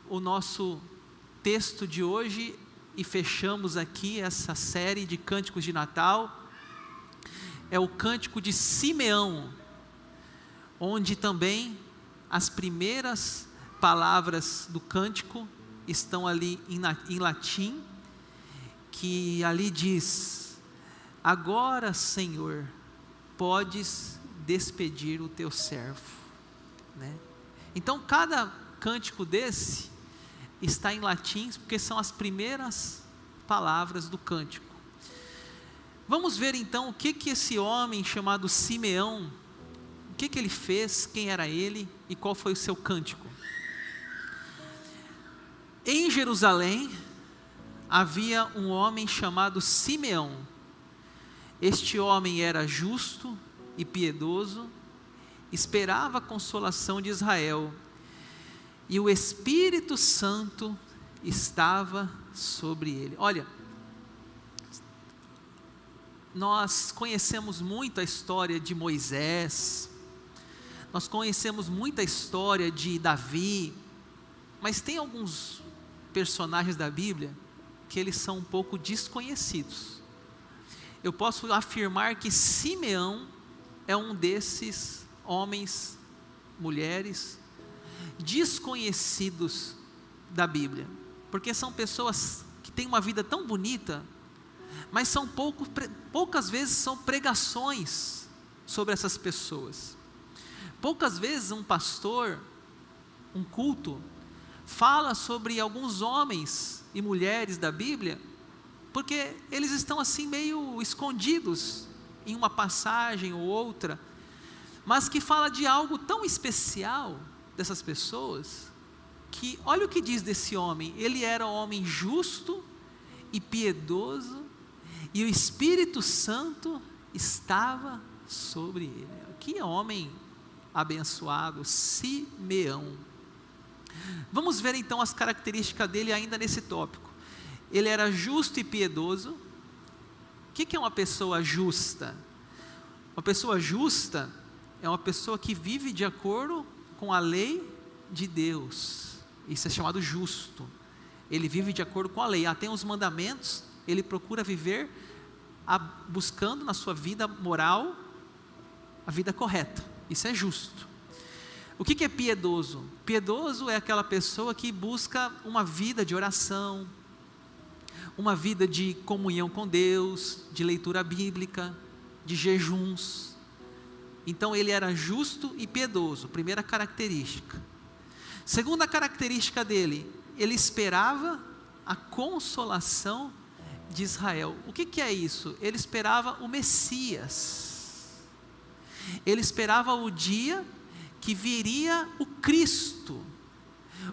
o nosso texto de hoje e fechamos aqui essa série de cânticos de Natal. É o cântico de Simeão, onde também as primeiras palavras do cântico estão ali em latim, que ali diz: agora, Senhor, podes despedir o teu servo, né? Então cada cântico desse está em latim, porque são as primeiras palavras do cântico. Vamos ver então o que esse homem chamado Simeão, o que ele fez, quem era ele e qual foi o seu cântico. Em Jerusalém havia um homem chamado Simeão. Este homem era justo e piedoso, esperava a consolação de Israel, e o Espírito Santo estava sobre ele. Olha, nós conhecemos muito a história de Moisés, nós conhecemos muito a história de Davi, mas tem alguns personagens da Bíblia que eles são um pouco desconhecidos. Eu posso afirmar que Simeão é um desses homens, mulheres, desconhecidos da Bíblia, porque são pessoas que têm uma vida tão bonita, mas são poucas vezes são pregações sobre essas pessoas. Poucas vezes um pastor, um culto, fala sobre alguns homens e mulheres da Bíblia, porque eles estão assim meio escondidos em uma passagem ou outra, mas que fala de algo tão especial dessas pessoas, que olha o que diz desse homem: ele era um homem justo e piedoso, e o Espírito Santo estava sobre ele. Que homem abençoado, Simeão. Vamos ver então as características dele ainda nesse tópico. Ele era justo e piedoso. O que é uma pessoa justa? Uma pessoa justa é uma pessoa que vive de acordo com a lei de Deus. Isso é chamado justo. Ele vive de acordo com a lei. Tem os mandamentos, ele procura viver buscando na sua vida moral a vida correta. Isso é justo. O que é piedoso? Piedoso é aquela pessoa que busca uma vida de oração, uma vida de comunhão com Deus, de leitura bíblica, de jejuns. Então ele era justo e piedoso, primeira característica. Segunda característica dele, ele esperava a consolação de Israel. O que é isso? Ele esperava o Messias. Ele esperava o dia que viria o Cristo,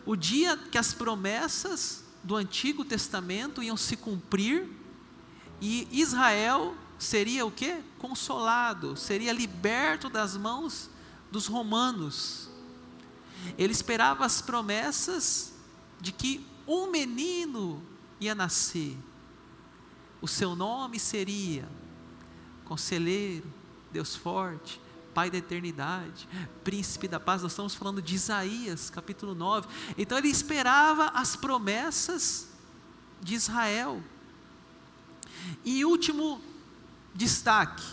o dia que as promessas do Antigo Testamento iam se cumprir, e Israel seria o quê? Consolado, seria liberto das mãos dos romanos. Ele esperava as promessas de que um menino ia nascer, o seu nome seria Conselheiro, Deus Forte, Pai da Eternidade, Príncipe da Paz. Nós estamos falando de Isaías, capítulo 9. Então ele esperava as promessas de Israel. E último destaque: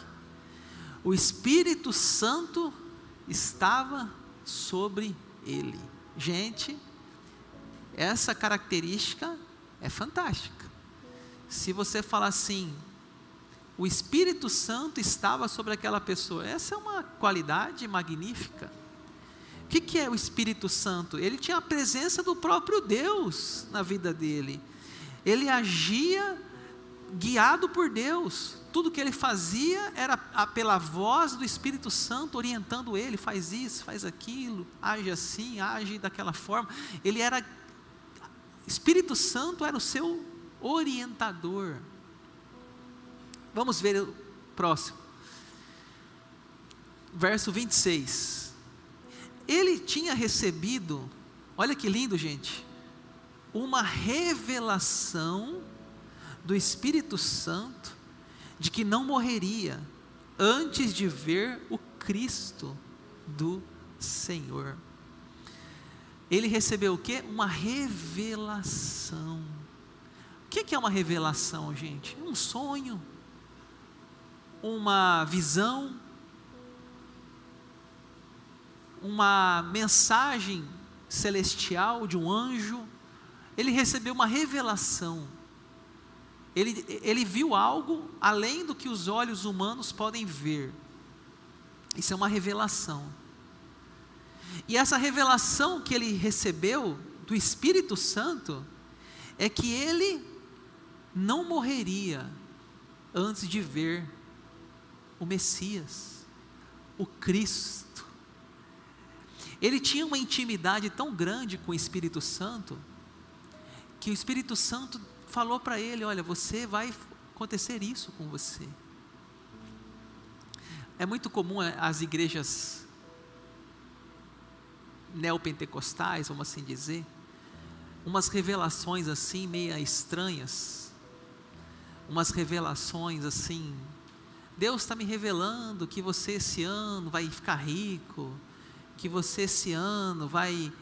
o Espírito Santo estava sobre ele. Gente, essa característica é fantástica. Se você falar assim, o Espírito Santo estava sobre aquela pessoa, essa é uma qualidade magnífica. O que é o Espírito Santo? Ele tinha a presença do próprio Deus na vida dele. Ele agia guiado por Deus. Tudo que ele fazia era pela voz do Espírito Santo orientando ele: faz isso, faz aquilo, age assim, age daquela forma. Espírito Santo era o seu orientador. Vamos ver o próximo. Verso 26. Ele tinha recebido, olha que lindo, gente, uma revelação do Espírito Santo de que não morreria antes de ver o Cristo do Senhor. ele recebeu o quê? Uma revelação. O que é uma revelação, gente? Um sonho, uma visão, uma mensagem celestial de um anjo. Ele recebeu uma revelação. Ele viu algo além do que os olhos humanos podem ver. Isso é uma revelação. E essa revelação que ele recebeu do Espírito Santo é que ele não morreria antes de ver o Messias, o Cristo. Ele tinha uma intimidade tão grande com o Espírito Santo, que o Espírito Santo falou para ele: olha, vai acontecer isso com você. É muito comum as igrejas neopentecostais, vamos assim dizer, umas revelações assim meio estranhas, umas revelações assim: Deus está me revelando que você esse ano vai ficar rico, que você esse ano vai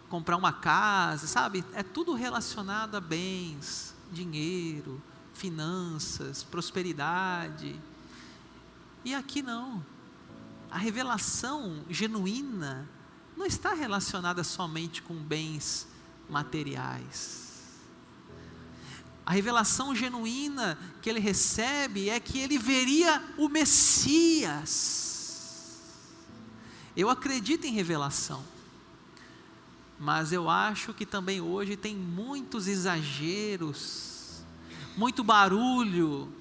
comprar uma casa, sabe? É tudo relacionado a bens, dinheiro, finanças, prosperidade. E aqui não. A revelação genuína não está relacionada somente com bens materiais. A revelação genuína que ele recebe é que ele veria o Messias. Eu acredito em revelação, mas eu acho que também hoje tem muitos exageros, muito barulho.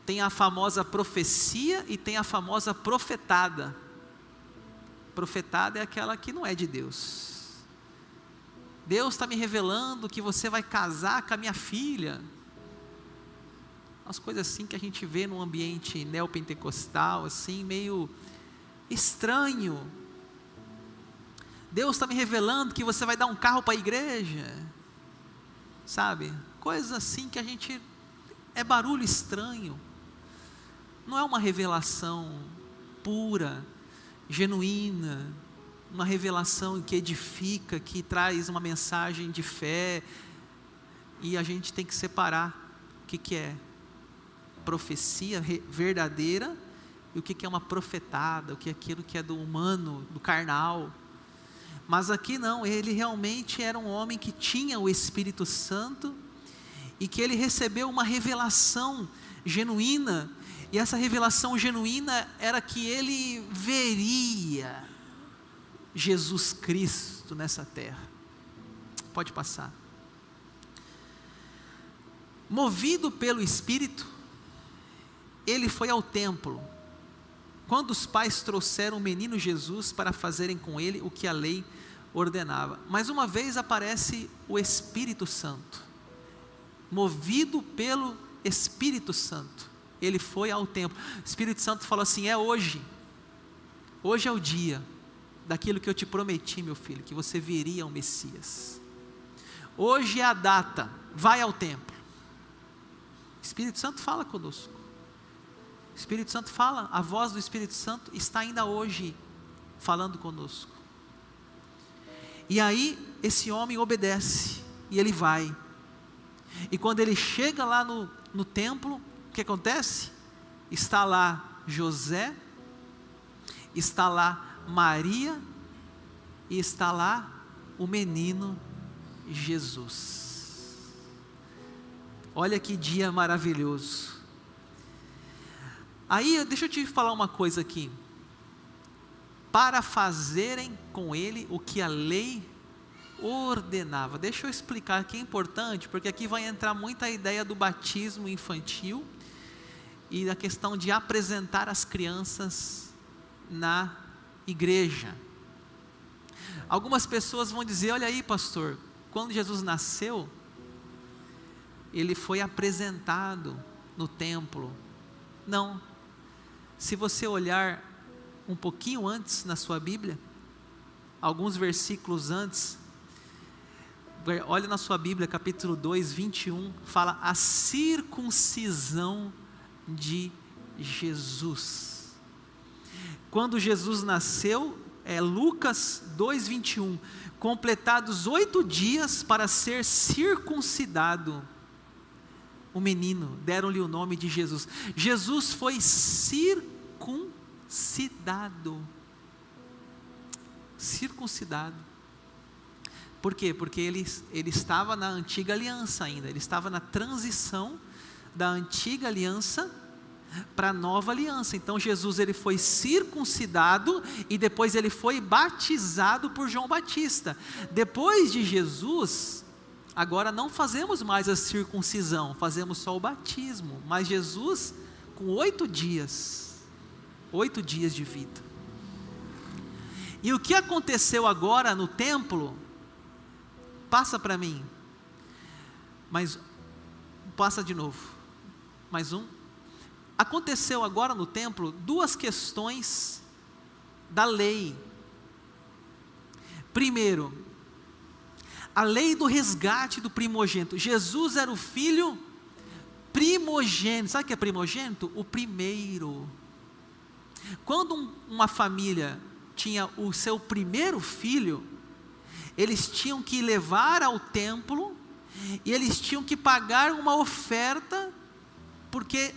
Tem a famosa profecia e tem a famosa profetada. Profetada é aquela que não é de Deus. Deus está me revelando que você vai casar com a minha filha. Umas coisas assim que a gente vê num ambiente neopentecostal, assim, meio estranho. Deus está me revelando que você vai dar um carro para a igreja. Sabe? Coisas assim que a gente... é barulho estranho. Não é uma revelação pura, genuína, uma revelação que edifica, que traz uma mensagem de fé. E a gente tem que separar o que é profecia verdadeira e o que é uma profetada, o que é aquilo que é do humano, do carnal. Mas aqui não, ele realmente era um homem que tinha o Espírito Santo e que ele recebeu uma revelação genuína. E essa revelação genuína era que ele veria Jesus Cristo nessa terra. Pode passar. Movido pelo Espírito, ele foi ao templo, quando os pais trouxeram o menino Jesus para fazerem com ele o que a lei ordenava. Mais uma vez aparece o Espírito Santo. Movido pelo Espírito Santo, ele foi ao templo. O Espírito Santo falou assim: é hoje. Hoje é o dia daquilo que eu te prometi, meu filho, que você veria o Messias. Hoje é a data, vai ao templo. O Espírito Santo fala conosco. O Espírito Santo fala, a voz do Espírito Santo está ainda hoje falando conosco. E aí esse homem obedece e ele vai. E quando ele chega lá no templo, o que acontece? Está lá José, está lá Maria e está lá o menino Jesus. Olha que dia maravilhoso. Aí deixa eu te falar uma coisa aqui. Para fazerem com ele o que a lei ordenava. Deixa eu explicar que é importante, porque aqui vai entrar muita ideia do batismo infantil e da questão de apresentar as crianças na igreja. Algumas pessoas vão dizer: olha aí, pastor, quando Jesus nasceu, ele foi apresentado no templo. Não. Se você olhar um pouquinho antes na sua Bíblia, alguns versículos antes, olha na sua Bíblia, capítulo 2, 21, fala a circuncisão de Jesus. Quando Jesus nasceu, Lucas 2:21, completados 8 dias para ser circuncidado, o menino, deram-lhe o nome de Jesus. Jesus foi circuncidado. Circuncidado. Por quê? Porque ele estava na antiga aliança ainda, ele estava na transição da antiga aliança para a nova aliança. Então Jesus, ele foi circuncidado e depois ele foi batizado por João Batista. Depois de Jesus, agora não fazemos mais a circuncisão, fazemos só o batismo. Mas Jesus, com 8 dias de vida. E o que aconteceu agora no templo? Passa para mim. Passa de novo. Mais um. Aconteceu agora no templo 2 questões da lei. Primeiro, a lei do resgate do primogênito. Jesus era o filho primogênito. Sabe o que é primogênito? O primeiro. Quando uma família tinha o seu primeiro filho, eles tinham que levar ao templo e eles tinham que pagar uma oferta, porque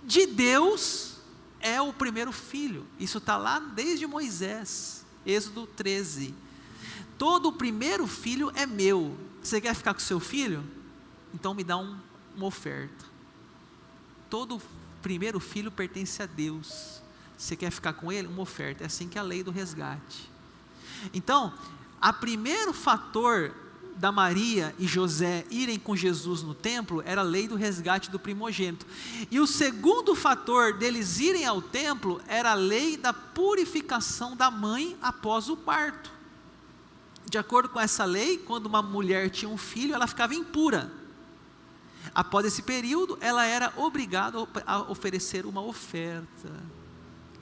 de Deus é o primeiro filho. Isso está lá desde Moisés, Êxodo 13. Todo o primeiro filho é meu. Você quer ficar com seu filho? Então me dá uma oferta. Todo primeiro filho pertence a Deus. Você quer ficar com ele? Uma oferta. É assim que é a lei do resgate. Então, o primeiro fator da Maria e José irem com Jesus no templo era a lei do resgate do primogênito. E o segundo fator deles irem ao templo era a lei da purificação da mãe após o parto. De acordo com essa lei, quando uma mulher tinha um filho, ela ficava impura. Após esse período, ela era obrigada a oferecer uma oferta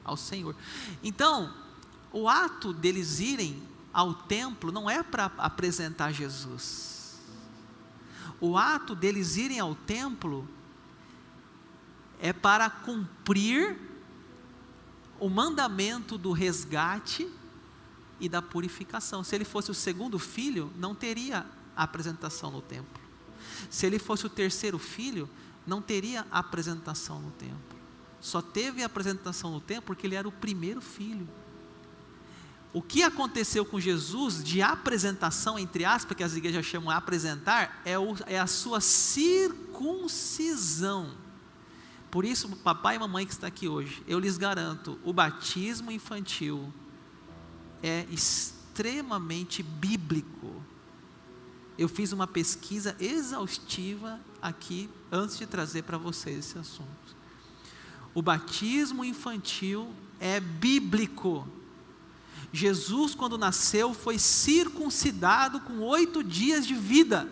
ao Senhor. Então, o ato deles irem ao templo não é para apresentar Jesus. O ato deles irem ao templo é para cumprir o mandamento do resgate e da purificação. Se ele fosse o segundo filho, não teria apresentação no templo. Se ele fosse o terceiro filho, não teria apresentação no templo. Só teve apresentação no templo porque ele era o primeiro filho. O que aconteceu com Jesus de apresentação, entre aspas, que as igrejas chamam de apresentar, é a sua circuncisão. Por isso, papai e mamãe que está aqui hoje, eu lhes garanto, o batismo infantil é extremamente bíblico. Eu fiz uma pesquisa exaustiva aqui, antes de trazer para vocês esse assunto. O batismo infantil é bíblico. Jesus, quando nasceu, foi circuncidado com 8 dias de vida.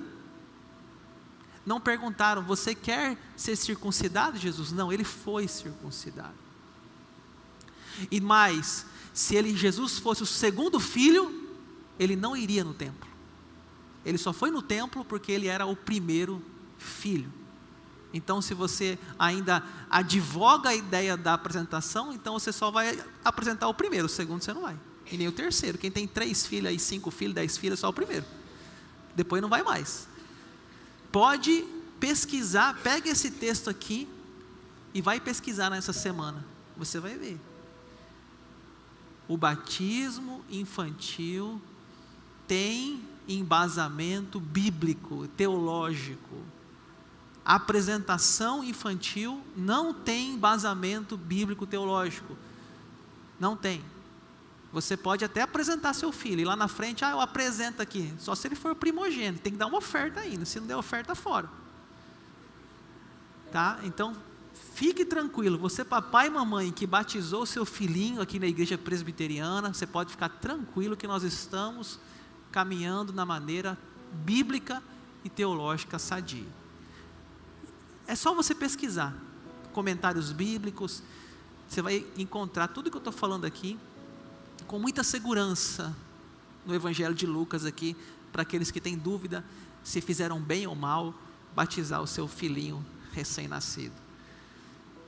Não perguntaram, você quer ser circuncidado, Jesus? Não, ele foi circuncidado. E mais, se Jesus fosse o segundo filho, ele não iria no templo. Ele só foi no templo porque ele era o primeiro filho. Então, se você ainda advoga a ideia da apresentação, então você só vai apresentar o primeiro, o segundo você não vai. E nem o terceiro. Quem tem 3 filhas, 5 filhos, 10 filhas, só o primeiro. Depois não vai mais. Pode pesquisar, pega esse texto aqui e vai pesquisar nessa semana. Você vai ver. O batismo infantil tem embasamento bíblico, teológico. A apresentação infantil não tem embasamento bíblico teológico. Não tem. Você pode até apresentar seu filho, e lá na frente, eu apresento aqui, só se ele for primogênito, tem que dar uma oferta ainda, se não der oferta, fora. Tá? Então, fique tranquilo, você papai e mamãe que batizou seu filhinho aqui na igreja presbiteriana, você pode ficar tranquilo que nós estamos caminhando na maneira bíblica e teológica sadia. É só você pesquisar, comentários bíblicos, você vai encontrar tudo que eu estou falando aqui, com muita segurança no Evangelho de Lucas aqui, para aqueles que têm dúvida se fizeram bem ou mal batizar o seu filhinho recém-nascido.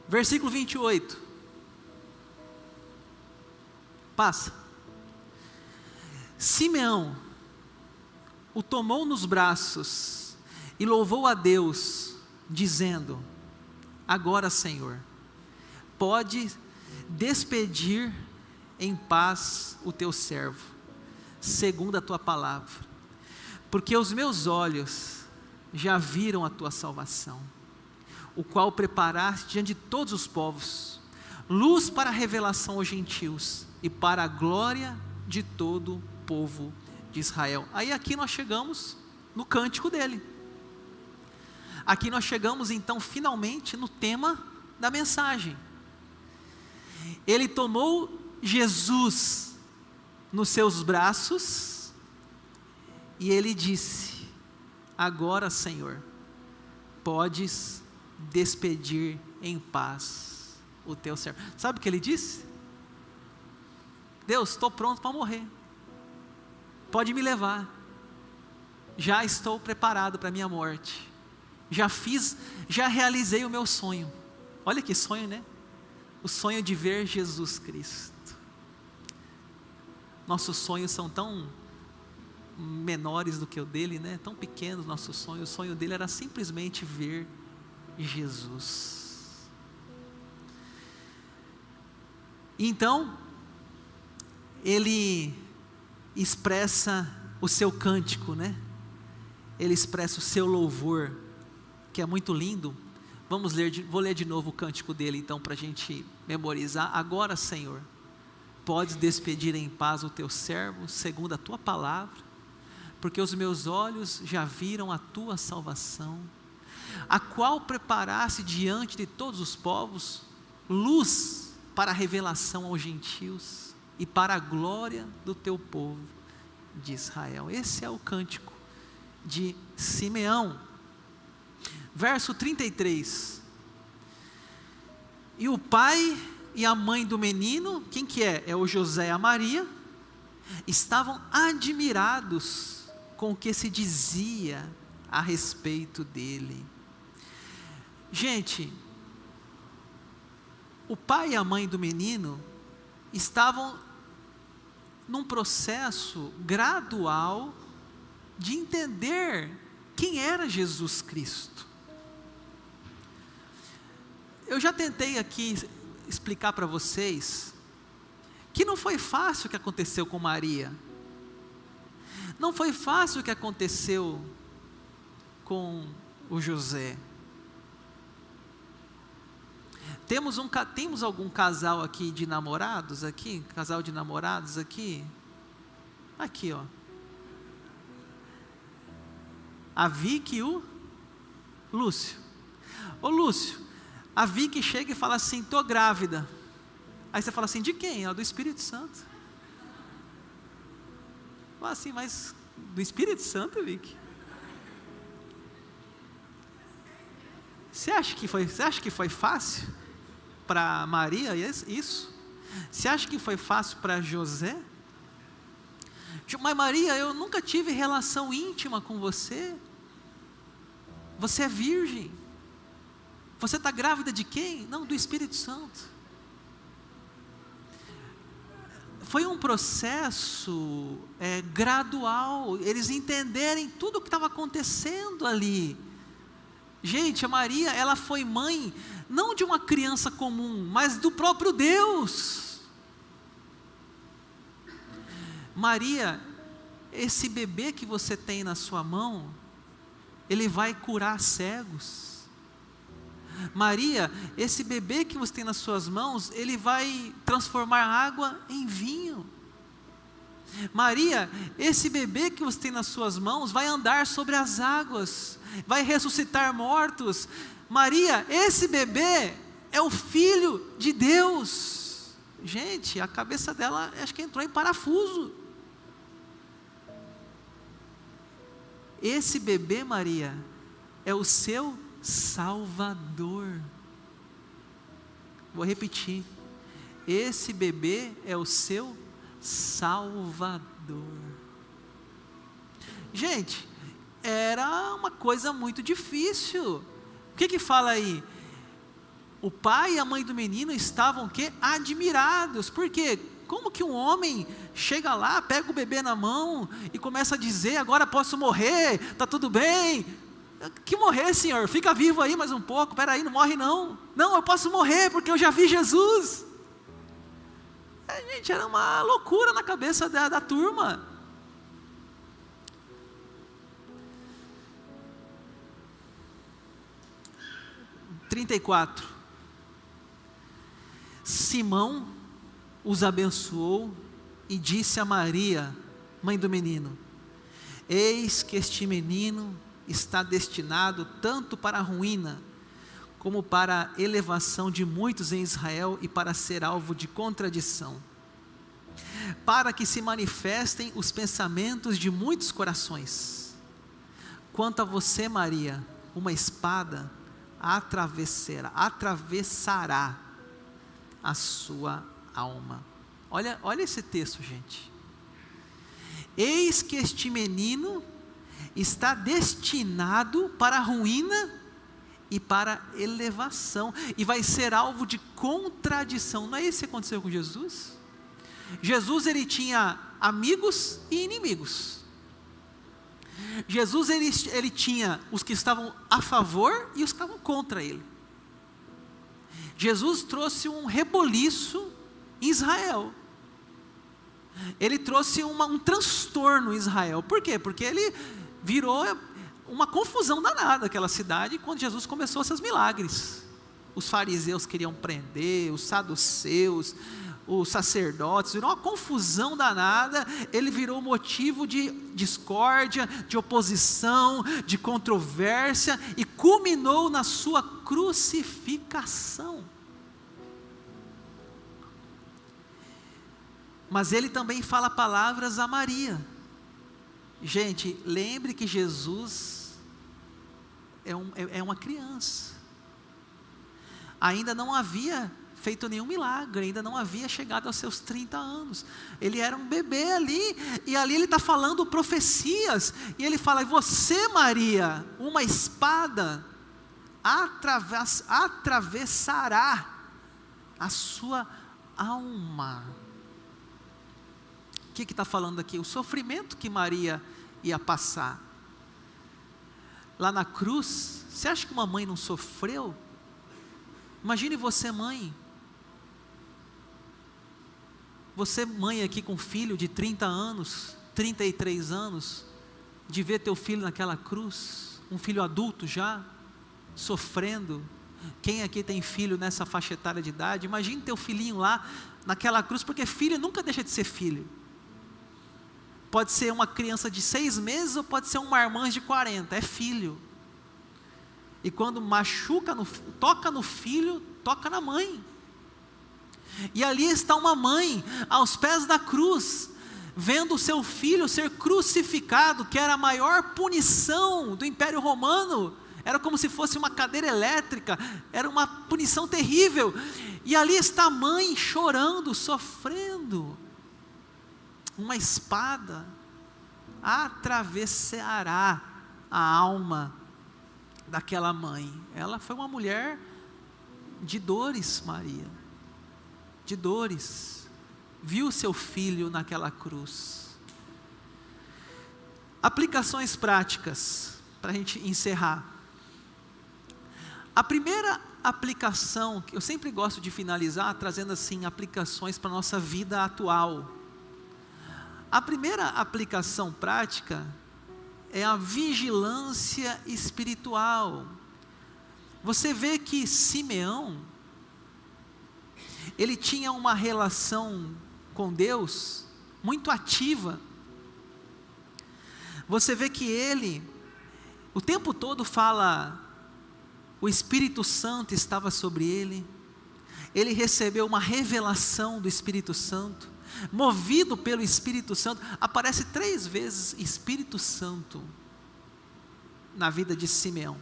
Versículo 28. Passa. Simeão o tomou nos braços e louvou a Deus, dizendo: agora, Senhor, pode despedir em paz o teu servo, segundo a tua palavra, porque os meus olhos já viram a tua salvação, o qual preparaste diante de todos os povos, luz para a revelação aos gentios e para a glória de todo o povo de Israel. Aí aqui nós chegamos no cântico dele. Aqui nós chegamos então finalmente no tema da mensagem. Ele tomou Jesus nos seus braços e ele disse: agora, Senhor, podes despedir em paz o teu servo. Sabe o que ele disse? Deus, estou pronto para morrer, pode me levar, já estou preparado para a minha morte, já realizei o meu sonho. Olha que sonho, né? O sonho de ver Jesus Cristo. Nossos sonhos são tão menores do que o dele, né? Tão pequenos nossos sonhos. O sonho dele era simplesmente ver Jesus. Então, ele expressa o seu cântico, né? Ele expressa o seu louvor, que é muito lindo. Vou ler de novo o cântico dele então, para a gente memorizar. Agora, Senhor, podes despedir em paz o teu servo, segundo a tua palavra, porque os meus olhos já viram a tua salvação, a qual preparaste diante de todos os povos, luz para a revelação aos gentios e para a glória do teu povo de Israel. Esse é o cântico de Simeão. Verso 33. E o pai e a mãe do menino, quem que é? É o José e a Maria, estavam admirados com o que se dizia a respeito dele. Gente, o pai e a mãe do menino estavam num processo gradual de entender quem era Jesus Cristo. Eu já tentei aqui explicar para vocês que não foi fácil o que aconteceu com Maria, não foi fácil o que aconteceu com o José. Temos algum casal aqui de namorados aqui? Casal de namorados aqui? Aqui, ó. A Vicky e o Lúcio. Ô Lúcio, a Vicky chega e fala assim: estou grávida. Aí você fala assim: de quem? Do Espírito Santo. Fala assim: mas do Espírito Santo, Vicky? Você acha que foi fácil para Maria isso? Você acha que foi fácil para José? Mas Maria, eu nunca tive relação íntima com você. Você é virgem. Você está grávida de quem? Não, do Espírito Santo. Foi um processo gradual, eles entenderem tudo o que estava acontecendo ali. Gente, a Maria, ela foi mãe, não de uma criança comum, mas do próprio Deus. Maria, esse bebê que você tem na sua mão, ele vai curar cegos. Maria, esse bebê que você tem nas suas mãos, ele vai transformar água em vinho. Maria, esse bebê que você tem nas suas mãos vai andar sobre as águas, vai ressuscitar mortos. Maria, esse bebê é o Filho de Deus. Gente, a cabeça dela acho que entrou em parafuso. Esse bebê, Maria, é o seu Salvador. Vou repetir: esse bebê é o seu Salvador. Gente, era uma coisa muito difícil. O que fala aí? O pai e a mãe do menino estavam o quê? Admirados. Por quê? como que um homem chega lá, pega o bebê na mão e começa a dizer, agora posso morrer, está tudo bem? Que morrer, Senhor? Fica vivo aí mais um pouco, peraí, não morre não. Não, eu posso morrer porque eu já vi Jesus. Gente, era uma loucura na cabeça da turma. Simão os abençoou e disse a Maria, mãe do menino: eis que este menino está destinado tanto para a ruína, como para a elevação de muitos em Israel e para ser alvo de contradição, para que se manifestem os pensamentos de muitos corações. Quanto a você, Maria, uma espada atravessará a sua alma. Olha esse texto, gente. Eis que este menino está destinado para a ruína e para a elevação, e vai ser alvo de contradição. Não é isso que aconteceu com Jesus? Jesus, ele tinha amigos e inimigos. Jesus, ele tinha os que estavam a favor e os que estavam contra ele. Jesus trouxe um reboliço em Israel. Ele trouxe um transtorno em Israel. Por quê? Porque ele virou uma confusão danada aquela cidade quando Jesus começou seus milagres. Os fariseus queriam prender, os saduceus, os sacerdotes, virou uma confusão danada. Ele virou motivo de discórdia, de oposição, de controvérsia, e culminou na sua crucificação. Mas ele também fala palavras a Maria. Gente, lembre que Jesus é uma criança, ainda não havia feito nenhum milagre, ainda não havia chegado aos seus 30 anos, ele era um bebê ali, e ali ele está falando profecias, e ele fala: você, Maria, uma espada atravessará a sua alma. O que está falando aqui? O sofrimento que Maria ia passar lá na cruz. Você acha que uma mãe não sofreu? Imagine você, mãe. Você, mãe, aqui com filho de 30 anos, 33 anos, de ver teu filho naquela cruz, um filho adulto já, sofrendo. Quem aqui tem filho nessa faixa etária de idade? Imagine teu filhinho lá naquela cruz, porque filho nunca deixa de ser filho. Pode ser uma criança de 6 meses ou pode ser um marmanjo de 40, é filho. E quando machuca, toca no filho, toca na mãe. E ali está uma mãe, aos pés da cruz, vendo o seu filho ser crucificado, que era a maior punição do Império Romano. Era como se fosse uma cadeira elétrica, era uma punição terrível. E ali está a mãe chorando, sofrendo. Uma espada atravessará a alma daquela mãe. Ela foi uma mulher de dores, Maria, de dores, viu seu filho naquela cruz. Aplicações práticas, para a gente encerrar. A primeira aplicação, que eu sempre gosto de finalizar, trazendo assim aplicações para a nossa vida atual. A primeira aplicação prática é a vigilância espiritual. Você vê que Simeão, ele tinha uma relação com Deus muito ativa. Você vê que ele, o tempo todo fala, o Espírito Santo estava sobre ele, ele recebeu uma revelação do Espírito Santo, movido pelo Espírito Santo. Aparece 3 vezes Espírito Santo na vida de Simeão.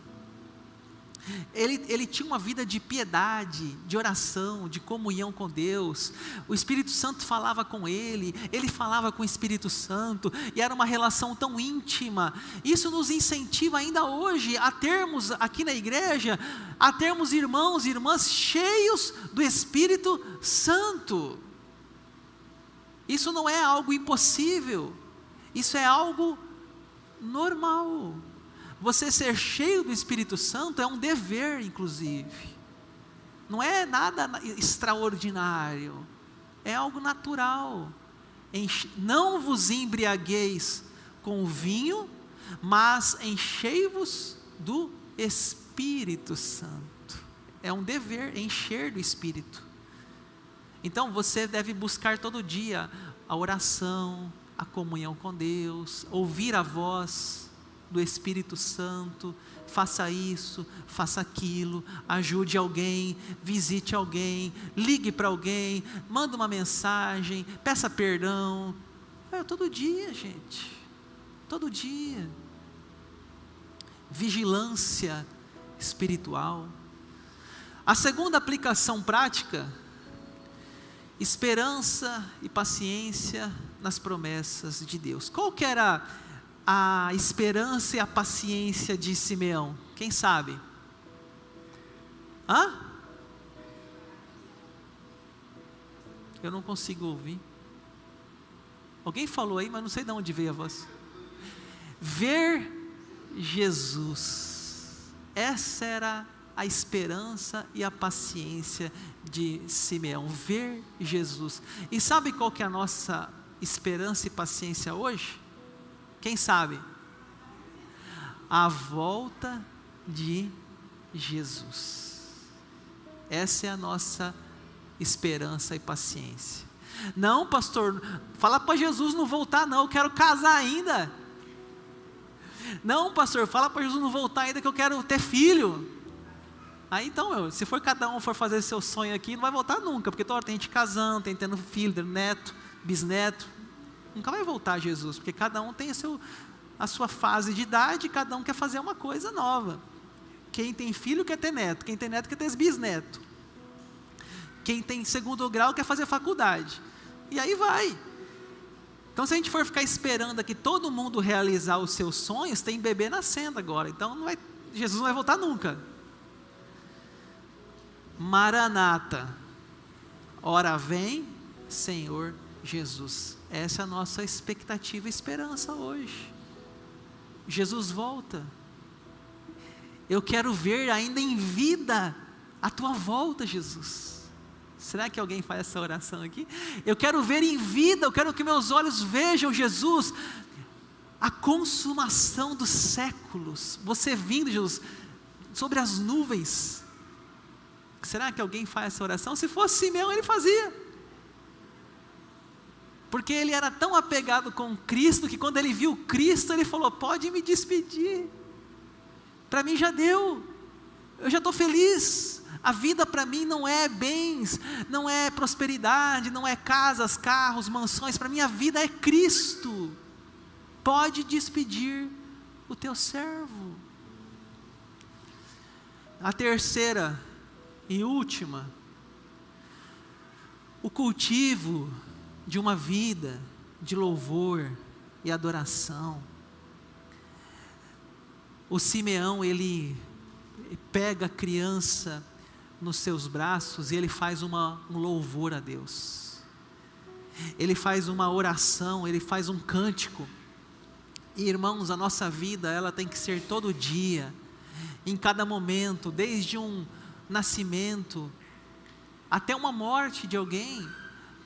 Ele tinha uma vida de piedade, de oração, de comunhão com Deus. O Espírito Santo falava com ele falava com o Espírito Santo, e era uma relação tão íntima. Isso nos incentiva ainda hoje a termos aqui na igreja, a termos irmãos e irmãs cheios do Espírito Santo. Isso não é algo impossível, isso é algo normal. Você ser cheio do Espírito Santo é um dever, inclusive. Não é nada extraordinário, é algo natural. Não vos embriagueis com o vinho, mas enchei-vos do Espírito Santo. É um dever encher do Espírito. Então você deve buscar todo dia a oração, a comunhão com Deus, ouvir a voz do Espírito Santo. Faça isso, faça aquilo, ajude alguém, visite alguém, ligue para alguém, manda uma mensagem, peça perdão. Todo dia, gente, todo dia. Vigilância espiritual. A segunda aplicação prática: esperança e paciência nas promessas de Deus. Qual que era a esperança e a paciência de Simeão? Quem sabe? Eu não consigo ouvir. Alguém falou aí, mas não sei de onde veio a voz. Ver Jesus. Essa era a esperança e a paciência de Simeão. Ver Jesus. E sabe qual que é a nossa esperança e paciência hoje? Quem sabe? A volta de Jesus. Essa é a nossa esperança e paciência. Não, pastor, fala para Jesus não voltar não, eu quero casar ainda. Não, pastor, fala para Jesus não voltar ainda, que eu quero ter filho. Aí então, se for cada um for fazer seu sonho aqui, não vai voltar nunca, porque toda hora tem gente casando, tem tendo filho, tendo neto, bisneto. Nunca vai voltar Jesus, porque cada um tem a sua fase de idade, cada um quer fazer uma coisa nova. Quem tem filho quer ter neto, quem tem neto quer ter bisneto. Quem tem segundo grau quer fazer faculdade. E aí vai. Então se a gente for ficar esperando aqui todo mundo realizar os seus sonhos, tem bebê nascendo agora. Então Jesus não vai voltar nunca. Maranata. Ora vem, Senhor Jesus. Essa é a nossa expectativa e esperança hoje. Jesus volta. Eu quero ver ainda em vida a tua volta, Jesus. Será que alguém faz essa oração aqui? Eu quero ver em vida, eu quero que meus olhos vejam, Jesus, a consumação dos séculos. Você vindo, Jesus, sobre as nuvens. Será que alguém faz essa oração? Se fosse Simeão, ele fazia. Porque ele era tão apegado com Cristo, que quando ele viu Cristo, ele falou, pode me despedir. Para mim já deu. Eu já estou feliz. A vida para mim não é bens, não é prosperidade, não é casas, carros, mansões. Para mim a vida é Cristo. Pode despedir o teu servo. A terceira e última, o cultivo de uma vida de louvor e adoração. O Simeão, ele pega a criança nos seus braços e ele faz um louvor a Deus. Ele faz uma oração, ele faz um cântico. E irmãos, a nossa vida, ela tem que ser todo dia, em cada momento, desde um nascimento até uma morte de alguém.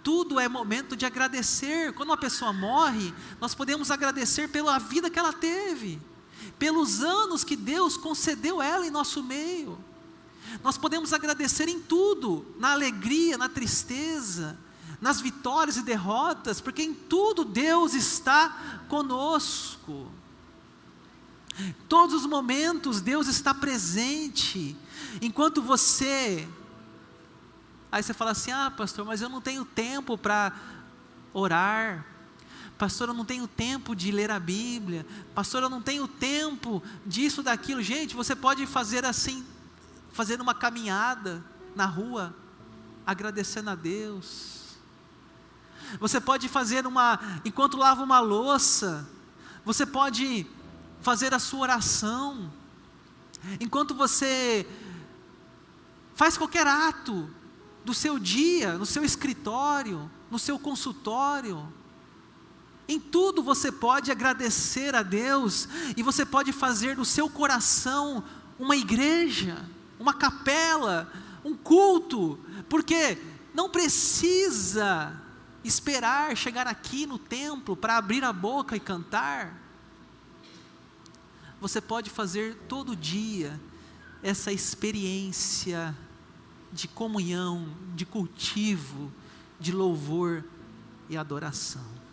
Tudo é momento de agradecer. Quando uma pessoa morre, nós podemos agradecer pela vida que ela teve, pelos anos que Deus concedeu ela em nosso meio. Nós podemos agradecer em tudo, na alegria, na tristeza, nas vitórias e derrotas, porque em tudo Deus está conosco. Todos os momentos Deus está presente. Enquanto você... Aí você fala assim, pastor, mas eu não tenho tempo para orar. Pastor, eu não tenho tempo de ler a Bíblia. Pastor, eu não tenho tempo disso, daquilo. Gente, você pode fazer assim, fazer uma caminhada na rua, agradecendo a Deus. Você pode fazer enquanto lava uma louça, você pode fazer a sua oração. Enquanto você faz qualquer ato do seu dia, no seu escritório, no seu consultório. Em tudo você pode agradecer a Deus, e você pode fazer do seu coração uma igreja, uma capela, um culto, porque não precisa esperar chegar aqui no templo para abrir a boca e cantar. Você pode fazer todo dia essa experiência de comunhão, de cultivo, de louvor e adoração.